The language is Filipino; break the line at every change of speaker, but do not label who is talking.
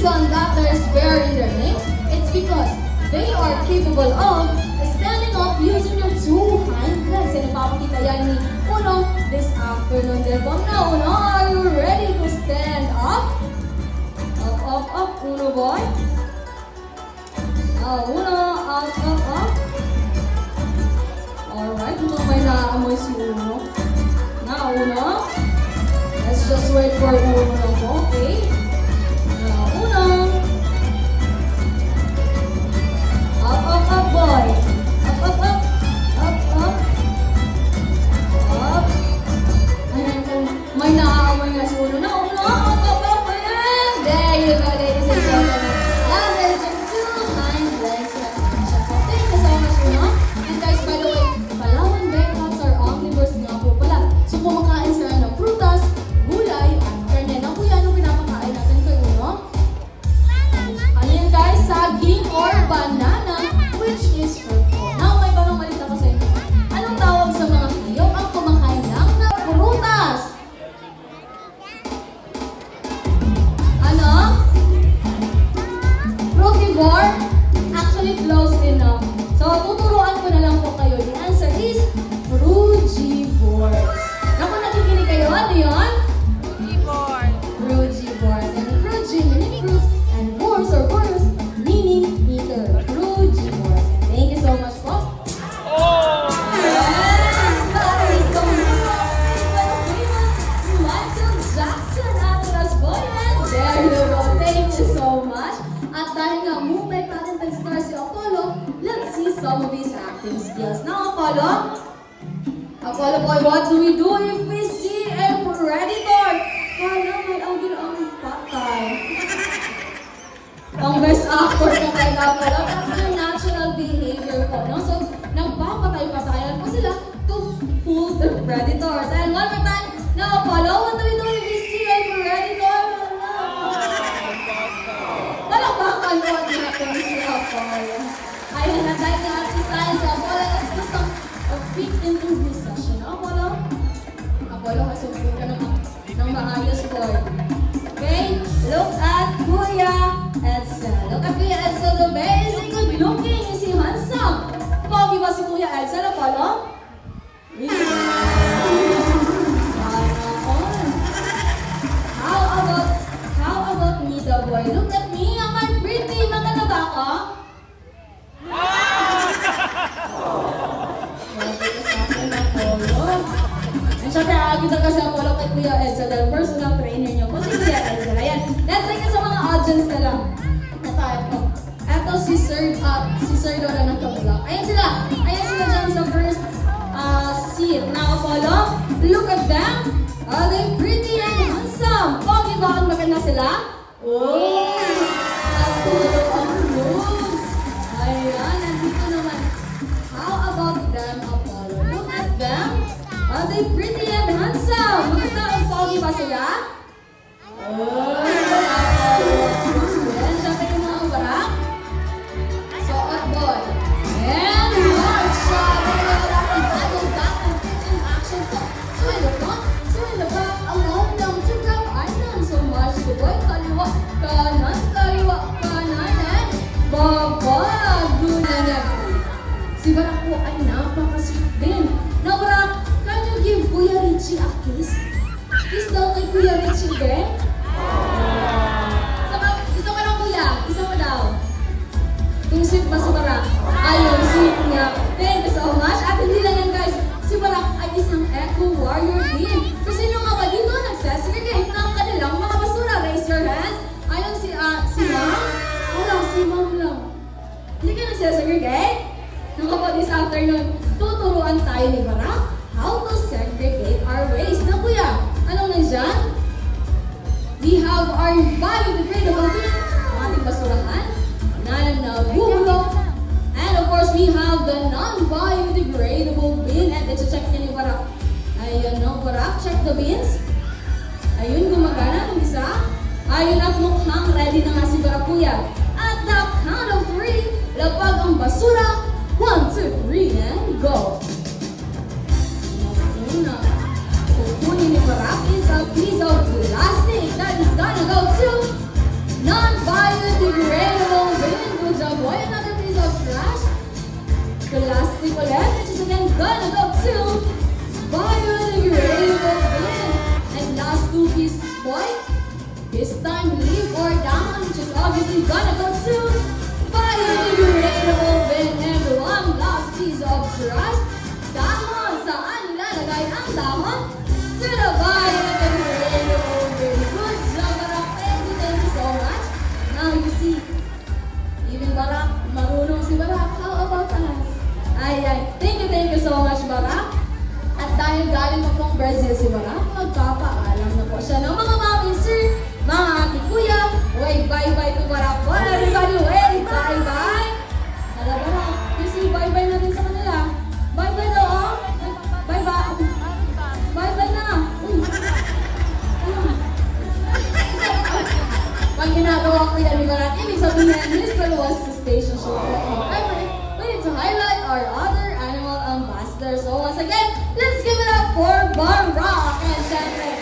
reason that there's bear in their names, it's because they are capable of standing up using their two hind legs. And ipapakita yan ni Uno this afternoon. Therefore, now, Uno, are you ready to stand up? Up, up, up, Uno boy. Now, Uno, up, up, up. Alright, Uno, may naamoy si Uno. Now, Uno, let's just wait for Uno lang po, okay? Now, Uno. Up, up, up, boy. Up, up, up. Up, up. Up. Ayan, may naaamoy nga si Uno. Now, Uno, up, up, up. Ayan. There you go, ladies and gentlemen. That is your two hind legs. So, thank you so much, Uno. And guys, by the way, Palawan Bearcats are omnivores nga po pala. So, kumakain sila ng prutas, gulay, at karne. Na kuya, anong pinapakain natin kay Uno? Ano yan guys? Saging or banana, which is fruitful. Now, may tanong malita ko sa inyo. Anong tawag sa mga hayop ang kumakain lang ng prutas? Ano? Frugivore? Actually, close enough. So, tuturuan ko na lang po kayo. The answer is frugivores. Naku, nakikinig kayo? Ano yun? Frugivores. And frugi meaning fruits, and vores or vores meaning eater. Frugivores. And thank you so much po. Yes! That is so nice. Michael Jackson Atlas boy. And there you go. Thank you so much. At dahil nga multi-talented star si Apollo, let's see some of his acting skills. Now, Apollo boy, what do we do if we see a predator? Kala may agil ang patay. Ang best actor na kay Apollo, that's their natural behavior po, no? So, nagpapatay-patayan po sila to fool the predators. And one more time, now Apollo, what do we do if we see a predator? Talakbakan po at happens si Apollo. Ayun na, dahil na artist tayo si Apollo, let's do some quick interview session. Apollo, kasubok ka ng maayos po. Okay? Look at Kuya Edsel. Look at Kuya Edsel, the very good looking. Is he handsome? Pogi ba si Kuya Edsel, Apollo? Yes. How about me, the boy? Look at me, am I pretty? Maganda ba ako? And syempre, agad na kasi Apollo kay Kuya Edsel dahil personal trainer niyo po si Kuya Edsel. Ayan, let's take it sa mga audience na lang. Ito si Sir Dora ng Kabulak. Ayan sila dyan sa first seat. Now, Apollo, look at them. Are they pretty and handsome? Pogi ba ang maganda sila? Oh! Apollo ang moves. Ayan, nandito naman. How about them, Apollo? Look at them. Are they pretty and handsome? Maganda ang pogi ba sila? Oh! Ayan, syempre yung mga ubarak. So, at boy. And one shot. That is idle back and pitching action to. So in the front, so in the back, allow them to grab item. So much to boy. Kaliwa, kanan, and babag. Si Barak po ay napaka-sweet din. Now, Barak, can you give Kuya Richie a kiss? Kiss daw kay Kuya Richie din. Isa ka lang, Kuya. Isa ka daw. Yung sweet ba si Barak? Ayun, sweet niya. Thank you so much. At hindi lang yan, guys. Si Barak ay isang eco warrior din. So, sino nga ba dito nagsasegregate ng kanilang mga basura? Raise your hands. Ayun, si Ma'am. Wala, si Ma'am lang. Hindi ka nagsasegregate? Nung po this afternoon, tuturuan tayo ni Barak how to segregate our waste. Na Kuya, anong nandyan? We have our biodegradable bin, ang ating basurahan, nananabulok, and of course, we have the non-biodegradable bin. And check niya ni Barak. Ayun, no, Barak, check the bins. Ayun, gumagana ng isa. Ayun at mukhang ready na nga si Barak, Kuya. At the count of 3, lapag ang basura. 1, 2, 3, and go! Una, kukunin ni Barak is a piece of plastic that is gonna go to non-biodegradable gonna go to biodegradable bin. And last two pieces, boy, this time leave or down, which is obviously gonna go to biodegradable bin. And one last piece of trash, dahon. Saan nilalagay ang dahon? To the biodegradable bin. Good job, Barak. Thank you so much. Now you see, even Barak, marunong si Barak. How about us? Ay. Thank you so much, Barak. At dahil galing mo pong Brazil si Barak, magpapaalam na po siya ng mga mami, sir, mga ate, kuya. Wave bye-bye to Barak. Well, everybody, wave bye-bye. Hala, Barak, you say bye-bye na rin sa kanila. Bye-bye daw, oh. Bye-bye. Bye-bye na. Uy. Pag ginagawa ko yan ni Barak, ibig sabihin, this one was the station show. However, we need to highlight our other animal ambassadors. So once again, let's give it up for Barak. And syempre,